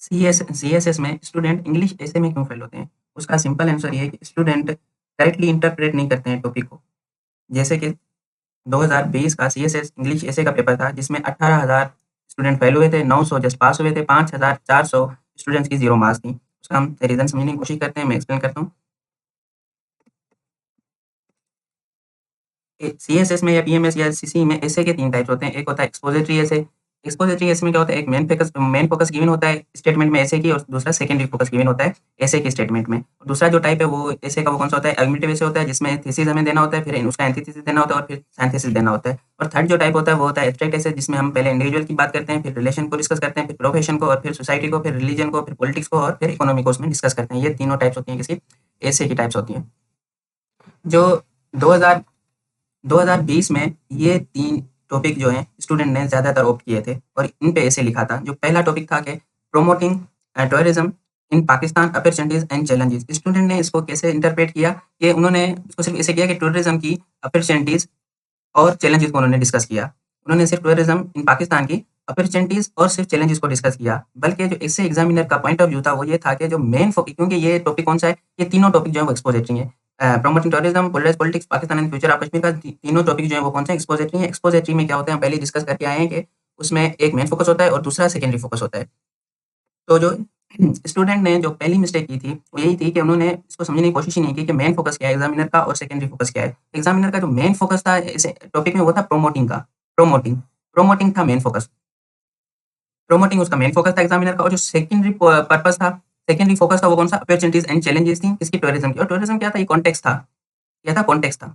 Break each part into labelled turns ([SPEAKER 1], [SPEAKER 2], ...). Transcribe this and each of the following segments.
[SPEAKER 1] CSS में student English ऐसे में क्यों फेल होते हैं? उसका सिंपल आंसर ये है कि स्टूडेंट करेक्टली इंटरप्रेट नहीं करते हैं टॉपिक को। जैसे कि 2020 का सीएसएस इंग्लिश ऐसे का पेपर था जिसमें 18,000 स्टूडेंट फेल हुए थे, 900 जस्ट पास हुए थे, 5,400 स्टूडेंट्स की 0 मार्क्स थी। उसका हम रीज़न समझने की कोशिश करते हैं, मैं एक्सप्लेन करता हूँ। सीएसएस में या पीएमएस या सीसी में ऐसे के 3 टाइप्स होते हैं। एक होता है एक्सपोजिटरी एसे। एक्सपोजिटरी एसे में क्या होता है, एक मेन फोकस गिवन होता है स्टेटमेंट में एसे की, और दूसरा सेकेंडरी फोकस गिवन होता है एसे के स्टेटमेंट में। दूसरा जो टाइप है वो एसे का वो कौन सा होता है, आर्गुमेंटिव एसे होता है, जिसमें थीसिस हमें देना होता है, फिर उसका एंटीथेसिस देना होता है और फिर सिंथेसिस देना होता है। और थर्ड जो टाइप होता है वो होता है एब्स्ट्रैक्ट एसे, जिसमें हम पहले इंडिविजुअल की बात करते हैं, फिर रिलेशन को डिस्कस करते हैं, फिर प्रोफेशन को, और फिर सोसाइटी को, फिर रिलीजन को, फिर पॉलिटिक्स को, और फिर इकोनॉमी को उसमें डिस्कस करते हैं। ये तीनों टाइप्स होती हैं किसी एसे की टाइप्स होती हैं। जो 2000 2020 में ये 3 टॉपिक जो हैं स्टूडेंट ने ज़्यादातर ऑप्ट किए थे और इन पे ऐसे लिखा था। जो पहला टॉपिक था कि promoting tourism in Pakistan opportunities and challenges. Student ने इसको कैसे इंटरप्रेट किया कि उन्होंने इसको सिर्फ ऐसे किया कि टूरिज्म की अपॉर्चुनिटीज़ और चैलेंजेस को उन्होंने डिस्कस किया। उन्होंने सिर्फ टूरिज्म इन पाकिस्तान की अपॉर्चुनिटीज़ और सिर्फ चैलेंजेस को डिस्कस किया। बल्कि जो इससे एग्जामिनर का पॉइंट ऑफ व्यू था वो ये था कि जो मेन क्योंकि ये टॉपिक कौन सा है, ये तीनों टॉपिक जो है वो एक्सपोजिटरी है। Promoting tourism, polarised politics, Pakistan and future of Kashmir का तीनों टॉपिक जो है वो कौन सा एक्सपोजिटरी है। एक्सपोजिटरी में क्या होता है, हम पहले डिस्कस करके आए हैं कि उसमें एक मेन फोकस होता है और दूसरा सेकेंडरी फोकस होता है। तो जो स्टूडेंट ने जो पहली मिस्टेक की थी वो यही थी कि उन्होंने इसको समझने की कोशिश ही नहीं की कि मेन फोकस क्या है एग्जामिनर का और सेकेंडरी फोकस क्या है। एग्जामिनर का जो मेन फोकस था इस टॉपिक में वो था प्रोमोटिंग का। प्रोमोटिंग प्रोमोटिंग था मेन फोकस। प्रोमोटिंग उसका मेन फोकस था एग्जामिनर का। और जो सेकेंडरी पर्पस था, सेकेंडरी फोकस था वो कौन सा, अपॉर्चुनिटीज एंड चैलेंजेस थी इसकी टूरिज्म की। और टूरिज्म क्या था, ये कॉन्टेक्स्ट था। क्या था, कॉन्टेक्स्ट था।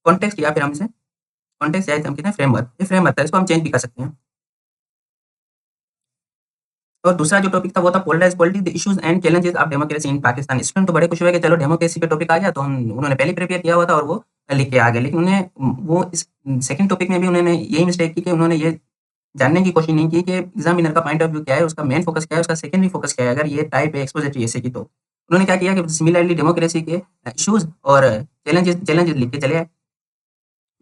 [SPEAKER 1] कॉन्टेक्स्ट या फिर हम इसे कॉन्टेक्स्ट या हम कहते हैं फ्रेमवर्क। ये फ्रेमवर्क था, इसको हम चेंज भी कर सकते हैं। और दूसरा जो टॉपिक था वो था polarised politics, the issues and challenges of democracy in Pakistan. Student तो बड़े खुश हुए कि चलो डेमोक्रेसी पे टॉपिक आ गया, तो हम उन्होंने पहले प्रिपेयर किया हुआ था और वो लिख के आ गए। लेकिन उन्हें वो इस सेकंड टॉपिक में भी उन्होंने यही मिस्टेक की कि उन्होंने ये जानने की कोशिश नहीं की कि एग्जामिनर का पॉइंट ऑफ व्यू क्या है, उसका मेन फोकस क्या है, उसका सेकेंडरी फोकस क्या है। अगर ये टाइप है एक्सपोजिटरी ऐसे की, तो उन्होंने क्या किया कि सिमिलरली डेमोक्रेसी के इश्यूज और चैलेंजेस चैलेंजेस लिख के चले आए।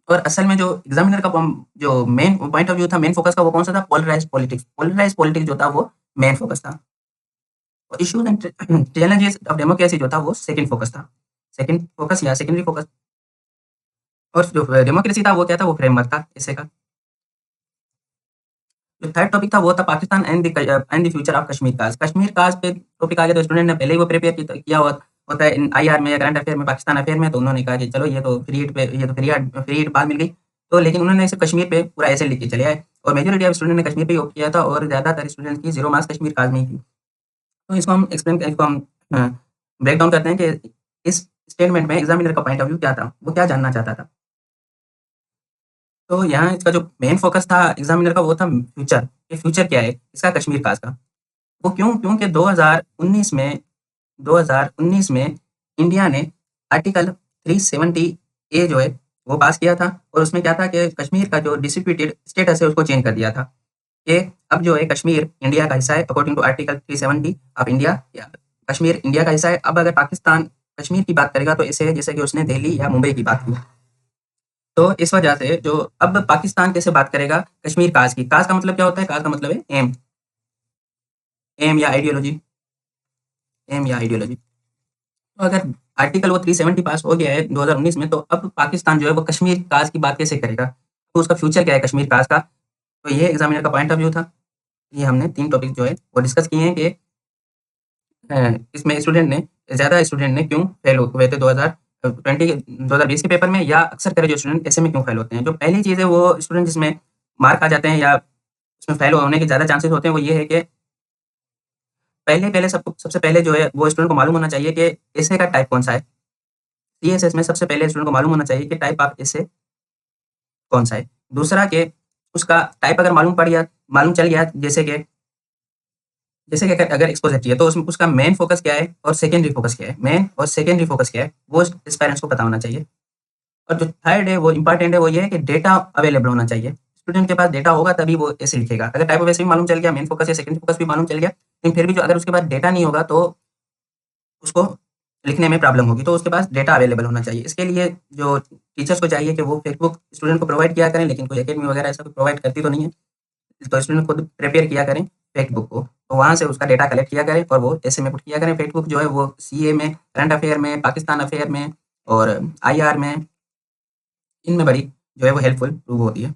[SPEAKER 1] और असल में जो एग्जामिनर का जो मेन पॉइंट ऑफ व्यू था, मेन फोकस का, वो कौन सा था, पोलराइज्ड पॉलिटिक्स। पोलराइज्ड पॉलिटिक्स जो था वो मेन फोकस था। और issues and challenges of democracy जो था वो सेकंड फोकस था। सेकंड फोकस या सेकेंडरी फोकस। और जो डेमोक्रेसी था वो क्या था, वो फ्रेमवर्क था इससे का। जो थर्ड टॉपिक था वो था Pakistan and the future of Kashmir cause. Kashmir cause पे टॉपिक आ गया, तो स्टूडेंट ने पहले ही वो प्रिपेयर किया हुआ होता है इन आईआर में या करंट अफेयर में, पाकिस्तान अफेयर में। तो उन्होंने कहा कि चलो फ्री हिट बात मिल गई। तो लेकिन उन्होंने सिर्फ कश्मीर पे पूरा ऐसे लिख के चले आए और मेजोरिटी ऑफ स्टूडेंट ने कश्मीर पे ही ऑप्ट किया था और ज़्यादातर स्टूडेंट की 0 मार्क्स कश्मीर काज में ही थी। तो इसको हम ब्रेक डाउन करते हैं कि इस स्टेटमेंट में एग्जामिनर का पॉइंट ऑफ व्यू क्या था, वो क्या जानना चाहता था। तो यहाँ इसका जो मेन फोकस था एग्जामिनर का वो था फ्यूचर। ये फ्यूचर क्या है इसका, कश्मीर काज का। वो क्यों, क्योंकि 2019 में इंडिया ने आर्टिकल 370 ए जो है वो पास किया था। और उसमें क्या था कि कश्मीर का जो डिस्प्यूटेड स्टेटस है उसको चेंज कर दिया था कि अब जो है कश्मीर इंडिया का हिस्सा है according to article 370 of India. Kashmir India का हिस्सा है। अब अगर पाकिस्तान कश्मीर की बात करेगा तो ऐसे है जैसे कि उसने दिल्ली या मुंबई की बात की। तो इस वजह से जो अब पाकिस्तान कैसे बात करेगा कश्मीर काज की, काज का मतलब क्या होता है, काज का मतलब है एम। एम या आइडियोलॉजी। एम या आइडियोलॉजी। तो अगर आर्टिकल वो 370 पास हो गया है 2019 में, तो अब पाकिस्तान जो है वो कश्मीर काज की बात कैसे करेगा, तो उसका फ्यूचर क्या है कश्मीर काज का। तो ये एग्जामिनर का पॉइंट ऑफ व्यू था। ये हमने 3 टॉपिक जो है वो डिस्कस किए हैं कि इसमें ज़्यादा स्टूडेंट ने क्यों फेल हुए थे 2020 के पेपर में, या अक्सर करे जो स्टूडेंट ऐसे में क्यों फेल होते हैं। जो पहली चीज़ है वो स्टूडेंट जिसमें मार्क आ जाते हैं या उसमें फेल होने के ज़्यादा चांसेस होते हैं, वो ये है कि सबसे पहले जो है वो स्टूडेंट को मालूम होना चाहिए कि एसे का टाइप कौन-सा है। सीएसएस में सबसे पहले स्टूडेंट को मालूम होना चाहिए कि टाइप ऑफ एसे कौन-सा है। दूसरा कि उसका टाइप अगर मालूम चल गया, जैसे कि अगर एक्सपोजिटरी है तो उसमें उसका मेन फोकस क्या है और सेकेंडरी फोकस क्या है, मेन और सेकेंडरी फोकस क्या है, वो इस पेरेंट्स को पता होना चाहिए। और जो थर्ड है वो इम्पोर्टेंट है, वो ये है कि डेटा अवेलेबल होना चाहिए। स्टूडेंट के पास डेटा होगा तभी वो ऐसे लिखेगा। अगर टाइप ऑफ ऐसे भी मालूम चल गया, मेन फोकस या सेकेंडरी फोकस भी मालूम चल गया, लेकिन फिर भी जो अगर उसके पास डेटा नहीं होगा तो उसको लिखने में प्रॉब्लम होगी। तो उसके पास डेटा अवेलेबल होना चाहिए। इसके लिए जो टीचर्स को चाहिए कि वो फेसबुक स्टूडेंट को प्रोवाइड किया करें, लेकिन कोई अकेडमी वगैरह ऐसा कुछ प्रोवाइड करती तो नहीं है। तो स्टूडेंट खुद प्रिपेयर किया करें फैक्ट बुक को, तो वहाँ से उसका डेटा कलेक्ट किया करें और वो ऐसे में पुट किया करें। फैक्ट बुक जो है वो सीए में, करंट अफेयर में, पाकिस्तान अफेयर में और आईआर में, इनमें बड़ी जो है वो हेल्पफुल प्रूव होती है।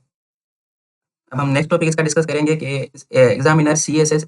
[SPEAKER 1] अब हम नेक्स्ट टॉपिक इसका डिस्कस करेंगे कि एग्जामिनर सीएसएस